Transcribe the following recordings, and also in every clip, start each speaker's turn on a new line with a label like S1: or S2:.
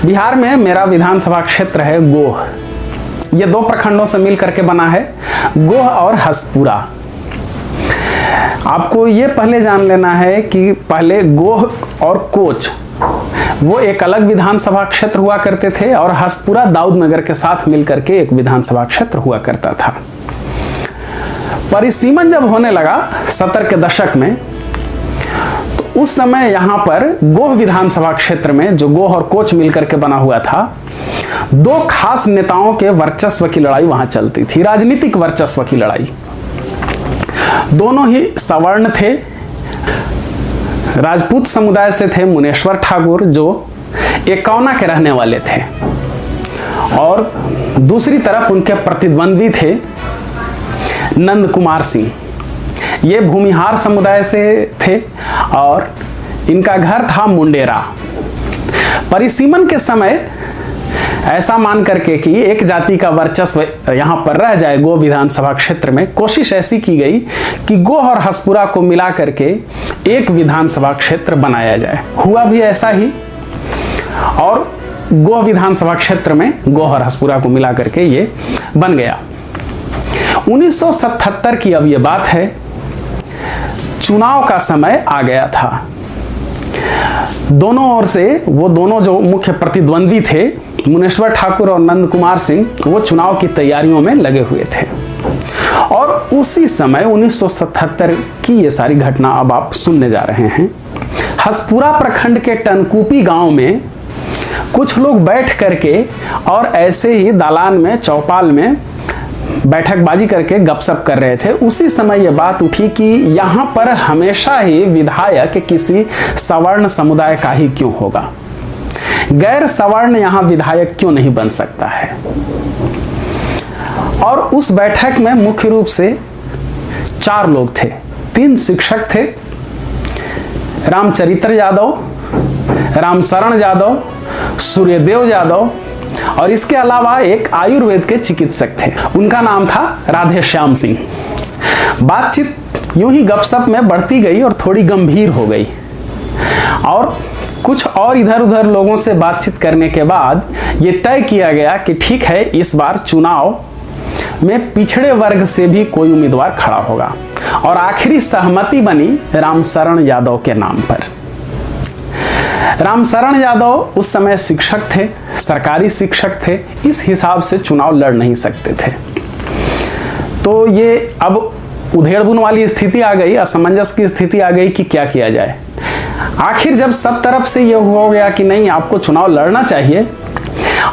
S1: बिहार में मेरा विधानसभा क्षेत्र है गोह। ये 2 प्रखंडों से मिल करके बना है, गोह और हसपुरा। आपको ये पहले जान लेना है कि पहले गोह और कोच वो एक अलग विधानसभा क्षेत्र हुआ करते थे और हसपुरा दाऊदनगर के साथ मिलकर के एक विधानसभा क्षेत्र हुआ करता था। परिसीमन जब होने लगा 70 के दशक में, तो उस समय यहां पर गोह विधानसभा क्षेत्र में, जो गोह और कोच मिलकर के बना हुआ था, 2 खास नेताओं के वर्चस्व की लड़ाई वहां चलती थी, राजनीतिक वर्चस्व की लड़ाई। दोनों ही सवर्ण थे। राजपूत समुदाय से थे मुनेश्वर ठाकुर, जो एकौना के रहने वाले थे, और दूसरी तरफ उनके प्रतिद्वंदी थे नंद कुमार सिंह। ये भूमिहार समुदाय से थे और इनका घर था मुंडेरा। परिसीमन के समय ऐसा मान करके कि एक जाति का वर्चस्व यहां पर रह जाए गोह विधानसभा क्षेत्र में, कोशिश ऐसी की गई कि गोह और हसपुरा को मिला करके एक विधानसभा क्षेत्र बनाया जाए। हुआ भी ऐसा ही, और गोह विधानसभा क्षेत्र में गोह और हसपुरा को मिला करके ये बन गया। 1977 की अब ये बात है, चुनाव का समय आ गया था। दोनों ओर से वो दोनों जो मुख्य प्रतिद्वंदी थे, मुनेश्वर ठाकुर और नंद कुमार सिंह, वो चुनाव की तैयारियों में लगे हुए थे। और उसी समय 1977 की ये सारी घटना अब आप सुनने जा रहे हैं। हसपुरा प्रखंड के टनकूपी गांव में कुछ लोग बैठ करके और ऐसे ही दालान में, चौपाल में बैठकबाजी करके गपशप कर रहे थे। उसी समय यह बात उठी कि यहां पर हमेशा ही विधायक किसी सवर्ण समुदाय का ही क्यों होगा, गैर सवर्ण यहां विधायक क्यों नहीं बन सकता है। और उस बैठक में मुख्य रूप से 4 लोग थे। 3 शिक्षक थे, रामचरित्र यादव, रामशरण यादव, सूर्यदेव यादव, और इसके अलावा एक आयुर्वेद के चिकित्सक थे, उनका नाम था राधेश्याम सिंह। बातचीत यूं ही गपशप में बढ़ती गई और थोड़ी गंभीर हो गई, और कुछ और इधर उधर लोगों से बातचीत करने के बाद ये तय किया गया कि ठीक है, इस बार चुनाव में पिछड़े वर्ग से भी कोई उम्मीदवार खड़ा होगा। और आखिरी सहमति बनी रामशरण यादव के नाम पर। रामशरण यादव उस समय शिक्षक थे, सरकारी शिक्षक थे, इस हिसाब से चुनाव लड़ नहीं सकते थे। तो ये अब उधेड़बुन वाली स्थिति आ गई, असमंजस की स्थिति आ गई कि क्या किया जाए। आखिर जब सब तरफ से यह हो गया कि नहीं, आपको चुनाव लड़ना चाहिए,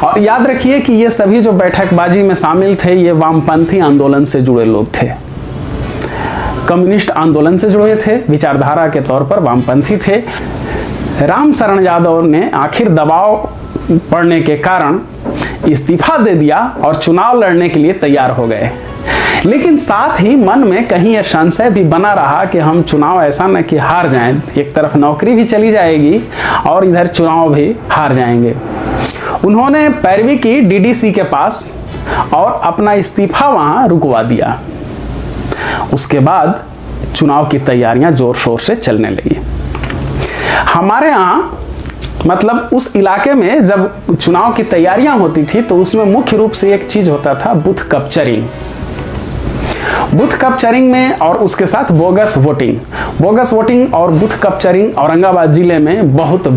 S1: और याद रखिए कि ये सभी जो बैठकबाजी में शामिल थे, ये वामपंथी आंदोलन से जुड़े लोग थे, कम्युनिस्ट आंदोलन से जुड़े थे, विचारधारा के तौर पर वामपंथी थे। रामशरण यादव ने आखिर दबाव पड़ने के कारण इस्तीफा दे दिया और चुनाव लड़ने के लिए तैयार हो गए। लेकिन साथ ही मन में कहीं यह संशय भी बना रहा कि हम चुनाव ऐसा न कि हार जाएं, एक तरफ नौकरी भी चली जाएगी और इधर चुनाव भी हार जाएंगे। उन्होंने पैरवी की डीडीसी के पास और अपना इस्तीफा वहां रुकवा दिया। उसके बाद चुनाव की तैयारियां जोर शोर से चलने लगी। हमारे यहाँ मतलब उस इलाके में जब चुनाव की तैयारियां होती थी तो उसमें मुख्य रूप से एक चीज होता था, बूथ कैप्चरिंग। बूथ कैप्चरिंग में और उसके साथ बोगस वोटिंग और बूथ कैप्चरिंग औरंगाबाद जिले में बहुत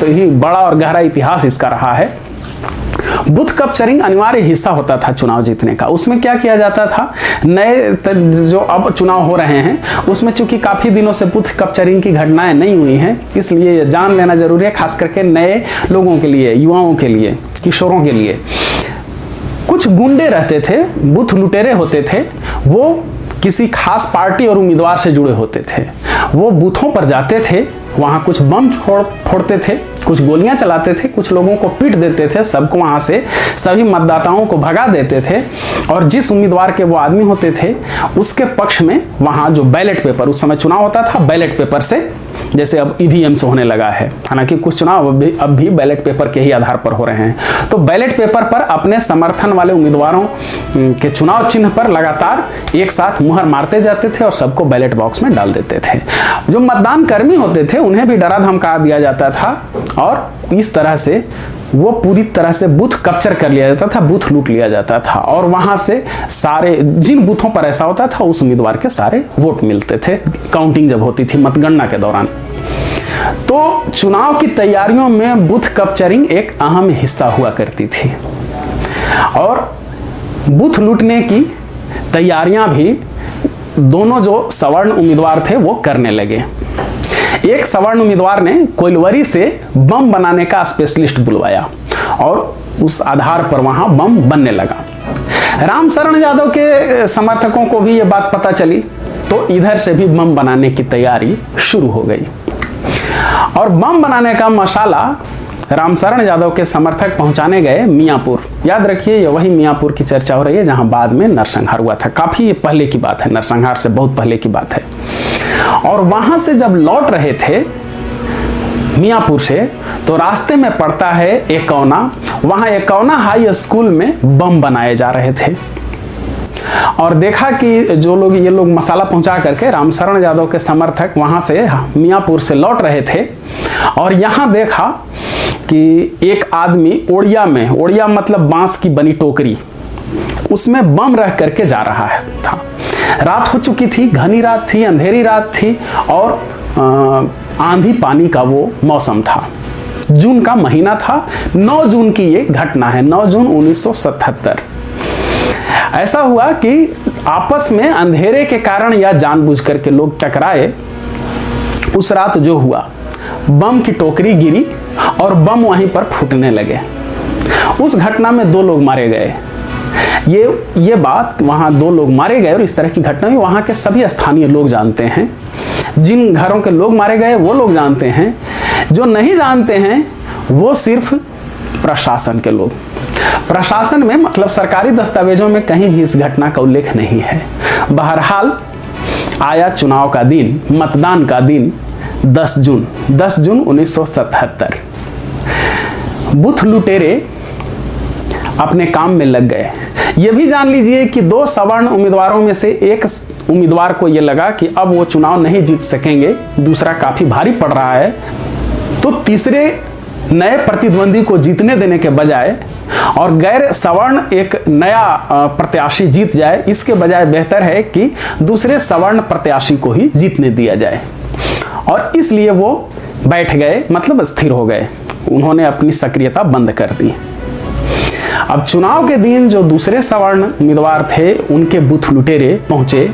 S1: ही बड़ा और गहरा इतिहास इसका रहा है। बूथ कैप्चरिंग अनिवार्य हिस्सा होता था चुनाव जीतने का। उसमें क्या किया जाता था, नए जो अब चुनाव हो रहे हैं उसमें चूंकि काफी दिनों से बूथ कैप्चरिंग की घटनाएं नहीं हुई हैं, इसलिए ये जान लेना जरूरी है, खास करके नए लोगों के लिए, युवाओं के लिए, किशोरों के लिए। कुछ गुंडे रहते थे, बूथ लुटेरे होते थे, वो किसी खास पार्टी और उम्मीदवार से जुड़े होते थे। वो बूथों पर जाते थे, वहां कुछ बम फोड़ते थे, कुछ गोलियां चलाते थे, कुछ लोगों को पीट देते थे, सबको वहां से सभी मतदाताओं को भगा देते थे, और जिस उम्मीदवार के वो आदमी होते थे उसके पक्ष में वहां जो बैलेट पेपर, उस समय चुनाव होता था, बैलेट पेपर से जैसे अब ईवीएम से होने लगा है, हालांकि कुछ चुनाव अब भी बैलेट पेपर के ही आधार पर हो रहे हैं। तो बैलेट पेपर पर अपने समर्थन वाले उम्मीदवारों के चुनाव चिन्ह पर लगातार एक साथ मुहर मारते जाते थे और सबको बैलेट बॉक्स में डाल देते थे। जो मतदान कर्मी होते थे उन्हें भी डरा धमका दिया जाता था और इस तरह से वो पूरी तरह से बूथ कैप्चर कर लिया जाता था, बूथ लूट लिया जाता था और वहां से सारे जिन बूथों पर ऐसा होता था उस उम्मीदवार के सारे वोट मिलते थे काउंटिंग जब होती थी मतगणना के दौरान। तो चुनाव की तैयारियों में बूथ कैप्चरिंग एक अहम हिस्सा हुआ करती थी और बूथ लूटने की तैयारियां भी दोनों जो सवर्ण उम्मीदवार थे वो करने लगे। एक सवर्ण उम्मीदवार ने कोइलवरी से बम बनाने का स्पेशलिस्ट बुलवाया और उस आधार पर वहां बम बनने लगा। रामशरण यादव के समर्थकों को भी ये बात पता चली तो इधर से भी बम बनाने की तैयारी शुरू हो गई और बम बनाने का मसाला रामशरण यादव के समर्थक पहुंचाने गए मियाँपुर। याद रखिए ये वही मियाँपुर की चर्चा हो रही है जहां बाद में नरसंहार हुआ था। काफी पहले की बात है, नरसंहार से बहुत पहले की बात है। और वहां से जब लौट रहे थे मियाँपुर से तो रास्ते में पड़ता है एकौना। वहां एकौना हाई स्कूल में बम बनाए जा रहे थे और देखा कि जो लोग ये लोग मसाला पहुंचा करके रामशरण यादव के समर्थक वहां से मियाँपुर से लौट रहे थे और यहां देखा कि एक आदमी ओड़िया मतलब बांस की बनी टोकरी, उसमें बम रख करके जा रहा था। रात हो चुकी थी, घनी रात थी, अंधेरी रात थी और आंधी पानी का वो मौसम था। जून का महीना था, 9 जून की ये घटना है, 9 जून 1977। ऐसा हुआ कि आपस में अंधेरे के कारण या जानबूझकर के लोग टकराए। उस रात जो हुआ, बम की टोकरी गिरी और बम वहीं पर फूटने लगे। उस घटना में 2 लोग मारे गए। ये बात वहां 2 लोग मारे गए और इस तरह की घटना भी वहां के सभी स्थानीय लोग जानते हैं। जिन घरों के लोग मारे गए वो लोग जानते हैं, जो नहीं जानते हैं वो सिर्फ प्रशासन के लोग। प्रशासन में मतलब सरकारी दस्तावेजों में कहीं भी इस घटना का उल्लेख नहीं है। बहरहाल आया चुनाव का दिन, मतदान का दिन 10 जून 1977। बूथ लुटेरे अपने काम में लग गए। ये भी जान लीजिए कि 2 सवर्ण उम्मीदवारों में से एक उम्मीदवार को यह लगा कि अब वो चुनाव नहीं जीत सकेंगे, दूसरा काफी भारी पड़ रहा है, तो तीसरे नए प्रतिद्वंदी को जीतने देने के बजाय और गैर सवर्ण एक नया प्रत्याशी जीत जाए, इसके बजाय बेहतर है कि दूसरे सवर्ण प्रत्याशी को ही जीतने दिया जाए। और इसलिए वो बैठ गए, मतलब स्थिर हो गए, उन्होंने अपनी सक्रियता बंद कर दी। अब चुनाव के दिन जो दूसरे सवर्ण उम्मीदवार थे उनके बूथ लुटेरे पहुंचे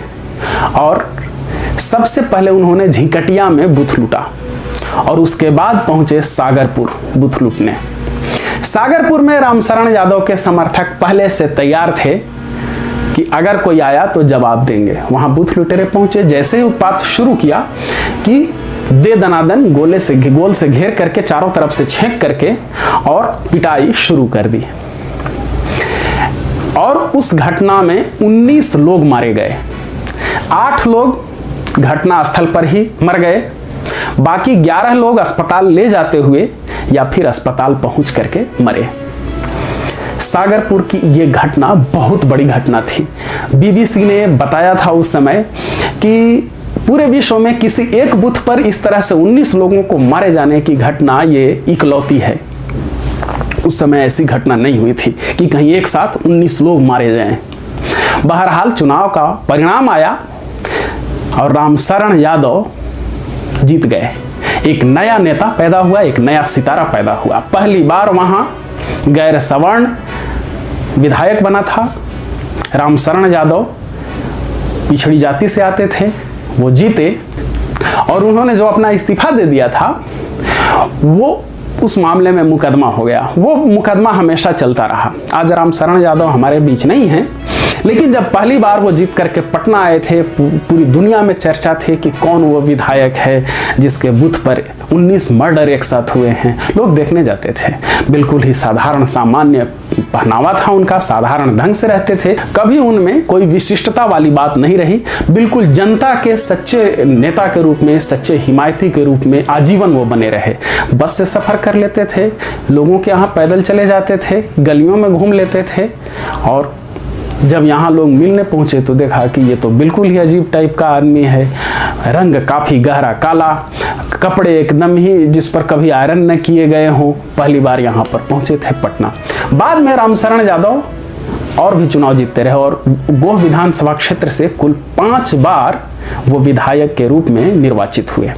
S1: और सबसे पहले उन्होंने झिंकटिया में बूथ लूटा और उसके बाद पहुंचे सागरपुर बूथ लूटने। सागरपुर में रामशरण यादव के समर्थक पहले से तैयार थे कि अगर कोई आया तो जवाब देंगे। वहां बूथ लुटेरे पहुंचे, जैसे ही उत्पात शुरू किया कि दे दनादन गोल से घेर करके चारों तरफ से छेंक करके और पिटाई शुरू कर दी। और उस घटना में 19 लोग मारे गए। 8 लोग घटना स्थल पर ही मर गए, बाकी 11 लोग अस्पताल ले जाते हुए या फिर अस्पताल पहुंच करके मरे। सागरपुर की यह घटना बहुत बड़ी घटना थी। बीबीसी ने बताया था उस समय कि पूरे विश्व में किसी एक बूथ पर इस तरह से 19 लोगों को मारे जाने की घटना ये इकलौती है। उस समय ऐसी घटना नहीं हुई थी कि कहीं एक साथ 19 लोग मारे जाएं। बहरहाल चुनाव का परिणाम आया और रामशरण यादव जीत गए। एक नया नेता पैदा हुआ, एक नया सितारा पैदा हुआ। पहली बार वहां गैर सवर्ण विधायक बना था। रामशरण यादव पिछड़ी जाति से आते थे, वो जीते और उन्होंने जो अपना इस्तीफा दे दिया था वो उस मामले में मुकदमा हो गया। वो मुकदमा हमेशा चलता रहा। आज रामशरण यादव हमारे बीच नहीं हैं, लेकिन जब पहली बार वो जीत करके पटना आए थे, पूरी दुनिया में चर्चा थी कि कौन वो विधायक है जिसके बूथ पर 19 मर्डर एक साथ हुए हैं। लोग देखने जाते थे। बिल्कुल ही साधारण सामान्य पहनावा था उनका, साधारण ढंग से रहते थे, कभी उनमें कोई विशिष्टता वाली बात नहीं रही। बिल्कुल जनता के सच्चे नेता के रूप में, सच्चे हिमायती के रूप में आजीवन वो बने रहे। बस से सफर कर लेते थे, लोगों के यहाँ पैदल चले जाते थे, गलियों में घूम लेते थे, और जब यहाँ लोग मिलने पहुंचे तो देखा कि ये तो बिल्कुल ही अजीब टाइप का आदमी है। रंग काफी गहरा काला, कपड़े एकदम ही जिस पर कभी आयरन न किए गए हों। पहली बार यहाँ पर पहुंचे थे पटना। बाद में रामशरण यादव और भी चुनाव जीतते रहे और गोह विधानसभा क्षेत्र से कुल 5 बार वो विधायक के रूप में निर्वाचित हुए।